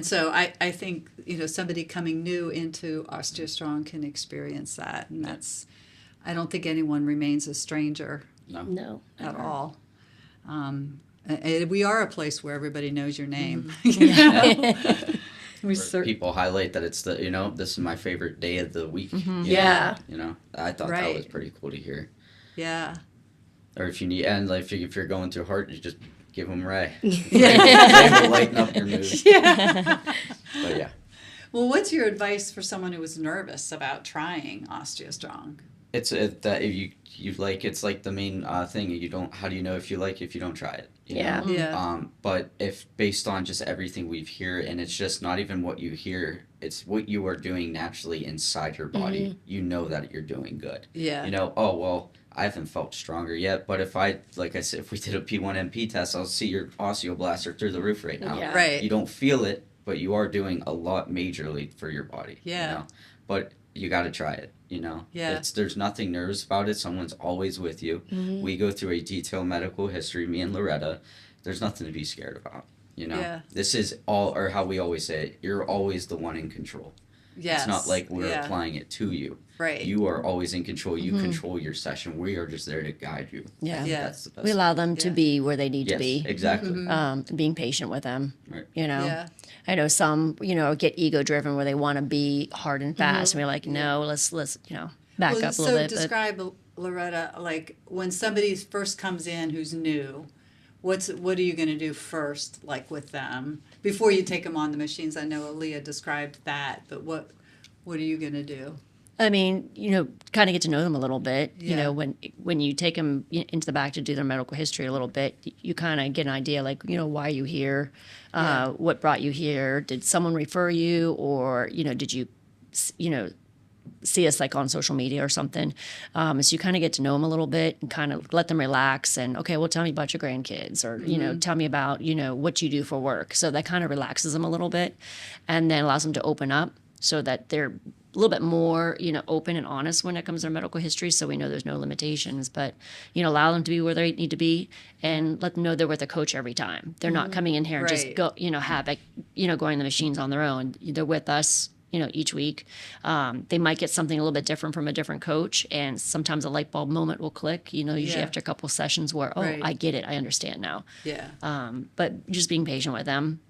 so I think somebody coming new into OsteoStrong can experience that, and I don't think anyone remains a stranger. No. At all. We are a place where everybody knows your name. People highlight that it's this is my favorite day of the week. Yeah. I thought that was pretty cool to hear. Yeah. Or if you need, and like if you're going through hard, you just give them Ray. Ray will lighten up your mood. Yeah. But yeah. Well, what's your advice for someone who was nervous about trying OsteoStrong? It's that if you like, it's like the main thing. How do you know if you like it if you don't try it? Yeah. Yeah. But if based on just everything we've heard, and it's just not even what you hear, it's what you are doing naturally inside your body. You know that you're doing good. Yeah. Oh well, I haven't felt stronger yet, but if I said, if we did a P1NP test, I'll see your osteoblasts through the roof right now. Yeah. Right. You don't feel it, but you are doing a lot majorly for your body. Yeah. But you got to try it. Yeah. There's nothing nervous about it. Someone's always with you. We go through a detailed medical history, me and Loretta. There's nothing to be scared about. Yeah. This is all, or how we always say it, you're always the one in control. Yes. It's not like we're applying it to you. Right. You are always in control. You control your session. We are just there to guide you. Yeah. That's the best. We allow them to be where they need to Yes, be. exactly. Being patient with them. Right. Yeah. I know some, get ego driven where they want to be hard and fast. And we're like, no, let's back up a little bit. So describe, Loretta, like when somebody first comes in who's new, what are you going to do first, like with them, before you take them on the machines? I know Aleah described that, but what are you going to do? I mean, kind of get to know them a little bit. Yeah. When you take them into the back to do their medical history a little bit, you kind of get an idea, like, why are you here? What brought you here? Did someone refer you, or did you, see us like on social media or something? So you kind of get to know them a little bit and kind of let them relax. And okay, well, tell me about your grandkids, or tell me about what you do for work. So that kind of relaxes them a little bit, and then allows them to open up so that they're a little bit more, open and honest when it comes to their medical history, so we know there's no limitations. But, allow them to be where they need to be, and let them know they're with a coach every time. They're not coming in here and just go, going the machines on their own. They're with us, each week. They might get something a little bit different from a different coach, and sometimes a light bulb moment will click, usually after a couple sessions where, I get it, I understand now. Yeah. But just being patient with them,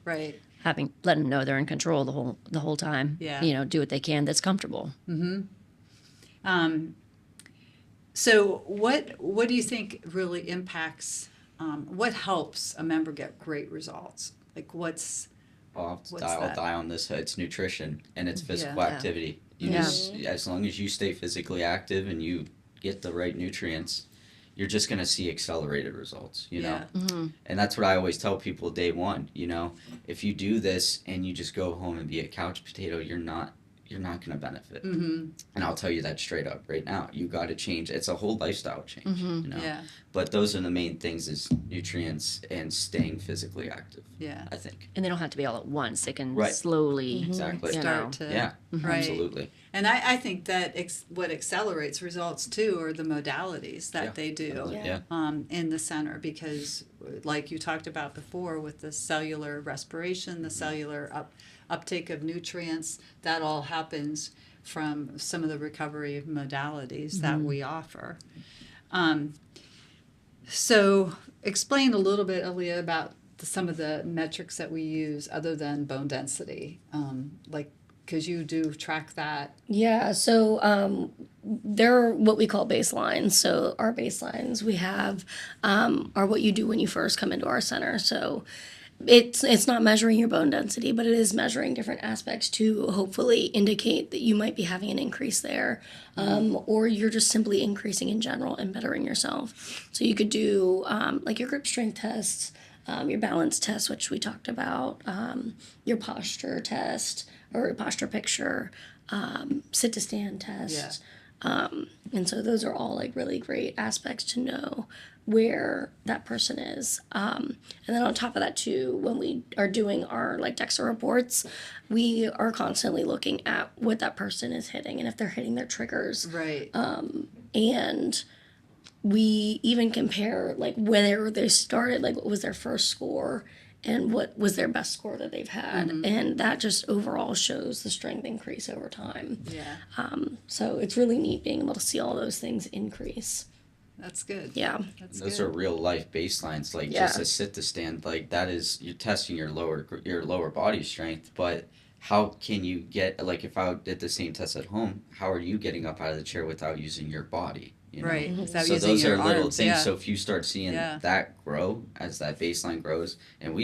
Right. letting them know they're in control the whole time. Yeah. Do what they can that's comfortable. So what do you think really impacts, what helps a member get great results? Like I'll that? die on this. It's nutrition and it's physical Yeah. activity. As long as you stay physically active and you get the right nutrients, you're just going to see accelerated results, Yeah. And that's what I always tell people day one, if you do this and you just go home and be a couch potato, you're not you're not going to benefit. And I'll tell you that straight up right now. You got to change. It's a whole lifestyle change, you know. Yeah. But those are the main things: is nutrients and staying physically active. Yeah. I think. And they don't have to be all at once. It can Right. slowly Exactly. you Start know. to Yeah. right. Absolutely. And I think that what accelerates results too are the modalities that Yeah. they do Yeah. in the center, because like you talked about before with the cellular respiration, the cellular uptake of nutrients, that all happens from some of the recovery modalities that we offer. So explain a little bit, Aleah, about some of the metrics that we use other than bone density, like because you do track that. Yeah, so they're what we call baselines. So our baselines we have are what you do when you first come into our center. So it's not measuring your bone density, but it is measuring different aspects to hopefully indicate that you might be having an increase there, or you're just simply increasing in general and bettering yourself. So you could do like your grip strength tests, your balance test, which we talked about, your posture test or posture picture, sit to stand test. And so those are all like really great aspects to know where that person is. And then on top of that too, when we are doing our like DEXA reports, we are constantly looking at what that person is hitting and if they're hitting their triggers. Right. And we even compare like where they started, like what was their first score and what was their best score that they've had. And that just overall shows the strength increase over time. Yeah. So it's really neat being able to see all those things increase. That's good. Yeah. That's Those good. are real life baselines. Like Yeah. just a sit to stand, like that is you're testing your lower body strength. But how can you get, like if I did the same test at home, how are you getting up out of the chair without using your body? You know? Right. Without So using those your are little arms, things. yeah. So if you start seeing Yeah. that grow as that baseline grows, and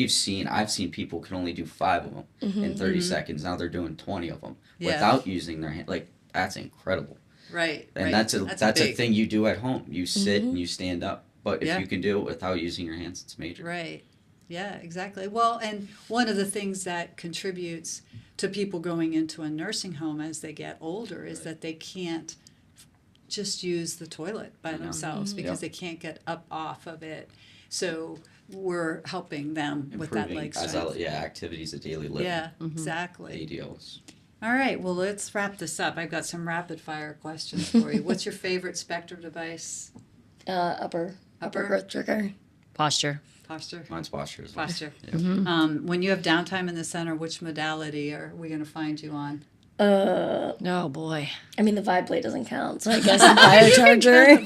I've seen people can only do 5 of them in 30 seconds. Now they're doing 20 of them Yeah. without using their hand. Like that's incredible. Right. And right. that's a big- thing you do at home. You sit and you stand up. But if Yeah. you can do it without using your hands, it's major. Right. Yeah, exactly. Well, and one of the things that contributes to people going into a nursing home as they get older is that they can't just use the toilet by themselves because they can't get up off of it. So we're helping them with that leg strength. Activities of daily living. Yeah, exactly. ADLs. All right, well, let's wrap this up. I've got some rapid fire questions for you. What's your favorite Spectrum device? Upper growth trigger. Posture. Posture? Mine's posture as well. Posture. Yeah. When you have downtime in the center, which modality are we going to find you on? Oh boy. I mean, the Vibe Plate doesn't count, so I guess the biocharger.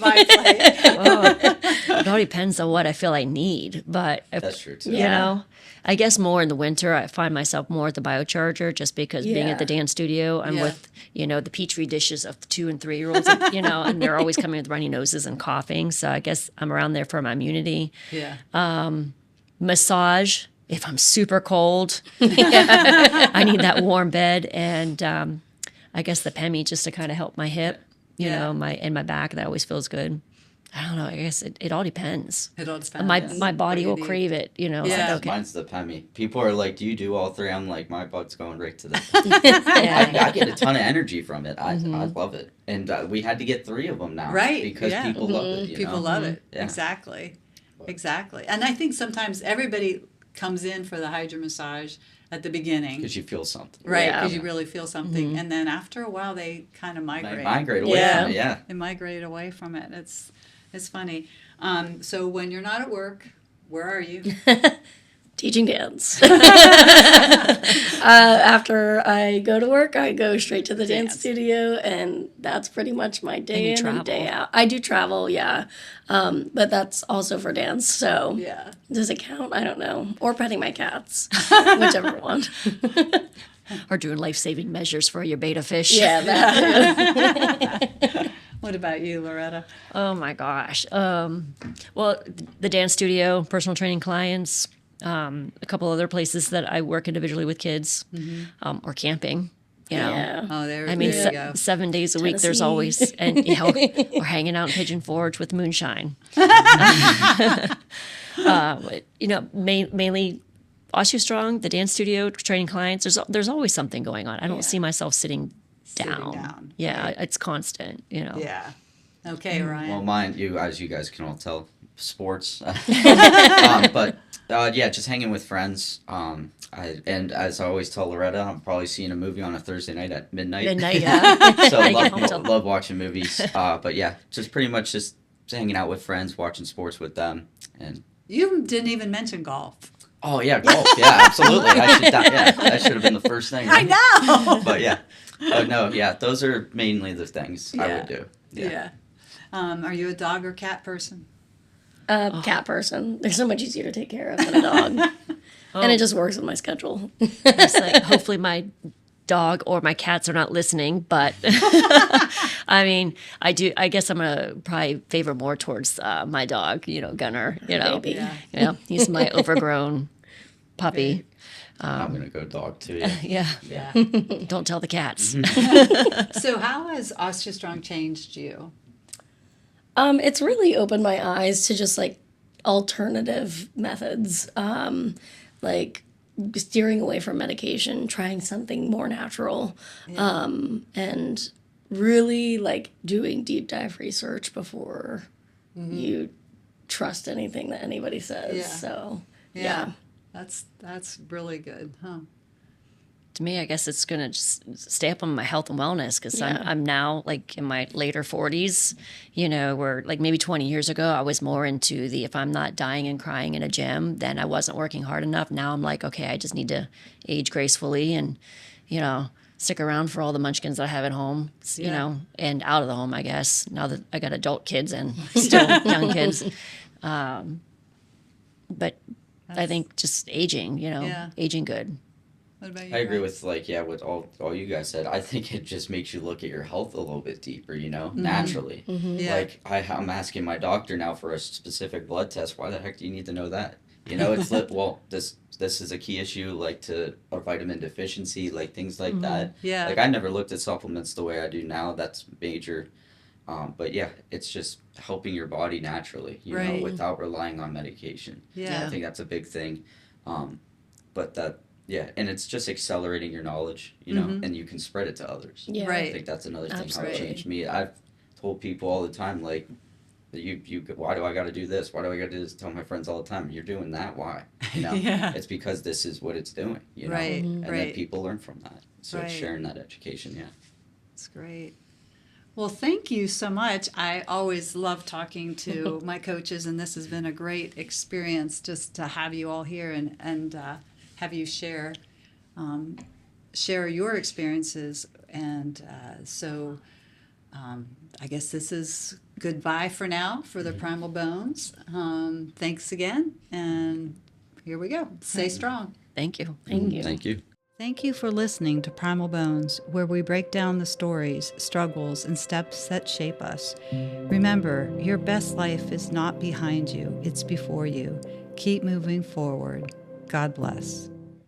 It all depends on what I feel I need, but if, That's true too. you know, I guess more in the winter I find myself more at the biocharger just because being at the dance studio, I'm with, you know, the petri dishes of 2 and 3 year olds, you know, and they're always coming with runny noses and coughing. So I guess I'm around there for my immunity. Yeah. Massage if I'm super cold. I need that warm bed, and I guess the PEMI just to kind of help my hip, you know, my back. That always feels good. I don't know. I guess it all depends. It all depends. My body What will you crave it, you know. Yeah. Like, okay. Mine's the PEMI. People are like, "Do you do all 3?" I'm like, my butt's going right to the. Yeah. I get a ton of energy from it. I love it, and we had to get 3 of them now, Right, Because yeah. people love it. You People know? love it. Yeah. Exactly. And I think sometimes everybody comes in for the hydro massage at the beginning. Because you feel something. Right, Yeah. because you really feel something. And then after a while, they kind of They migrate. migrate away from it. Yeah. They migrate away from it. It's funny. So when you're not at work, where are you? Teaching dance. After I go to work, I go straight to the dance studio, and that's pretty much my day in and day out. I do travel, yeah, but that's also for dance. So Yeah. does it count? I don't know. Or petting my cats, whichever one. Or doing life-saving measures for your beta fish. Yeah, that. What about you, Loretta? Oh my gosh. Well, the dance studio, personal training clients, a couple other places that I work individually with kids, or camping. You know, Yeah. Oh, there I mean, you go. 7 days a week. There's Tennessee. always, and you know, or hanging out in Pigeon Forge with moonshine. You know, mainly OsteoStrong, the dance studio, training clients. There's always something going on. I don't see myself sitting sitting down. down. Yeah, Right. it's constant, you know. Yeah. Okay, Ryan. Well, mine, as you guys can all tell, sports. But yeah, just hanging with friends. And as I always tell Loretta, I'm probably seeing a movie on a Thursday night at midnight. Midnight, yeah. So I get home till- love watching movies. But yeah, just pretty much just hanging out with friends, watching sports with them, and You didn't even mention golf. oh yeah, golf. Yeah, absolutely. That should have been the first thing. I Right? know. But yeah, but no, yeah, those are mainly the things I would do. Yeah. Are you a dog or cat person? Cat person. They're so much easier to take care of than a dog. And it just works with my schedule. It's like, hopefully my dog or my cats are not listening, but I mean, I guess I'm gonna probably favor more towards my dog, Gunner, Maybe. Yeah. he's my overgrown puppy. I'm gonna go dog too. Yeah. Yeah, Yeah. don't tell the cats. So how has OsteoStrong changed you? It's really opened my eyes to just like alternative methods, like steering away from medication, trying something more natural, and really like doing deep dive research before you trust anything that anybody says. Yeah. So Yeah. That's really good, huh? To me, I guess it's gonna just stay up on my health and wellness because Yeah. I'm now like in my later 40s, where like maybe 20 years ago I was more into the if I'm not dying and crying in a gym, then I wasn't working hard enough. Now I'm like, okay, I just need to age gracefully and stick around for all the munchkins that I have at home, and out of the home, I guess. Now that I got adult kids and still young kids, but I think just aging, aging good. What about you? I agree Ryan? with with all you guys said. I think it just makes you look at your health a little bit deeper, naturally. Yeah. Like I'm asking my doctor now for a specific blood test. Why the heck do you need to know that? It's well, this is a key issue, like to a vitamin deficiency, like things like that. Yeah. Like I never looked at supplements the way I do now. That's major. But yeah, it's just helping your body naturally, Right. without relying on medication. Yeah. I think that's a big thing. But that. Yeah, and it's just accelerating your knowledge, and you can spread it to others. yeah. Right. I think that's another thing how Absolutely. it changed me. I've told people all the time, like, why do I got to do this? Why do I got to do this? Tell my friends all the time, you're doing that. Why? Yeah. It's because this is what it's doing. Right, and then right. people learn from that. So it's Right. sharing that education. Yeah. That's great. Well, thank you so much. I always love talking to my coaches, and this has been a great experience just to have you all here and have you share your experiences. And so I guess this is goodbye for now for the Primal Bones. Thanks again, and here we go. Stay strong. Thank you. Thank you. Thank you. Thank you for listening to Primal Bones, where we break down the stories, struggles, and steps that shape us. Remember, your best life is not behind you, it's before you. Keep moving forward. God bless.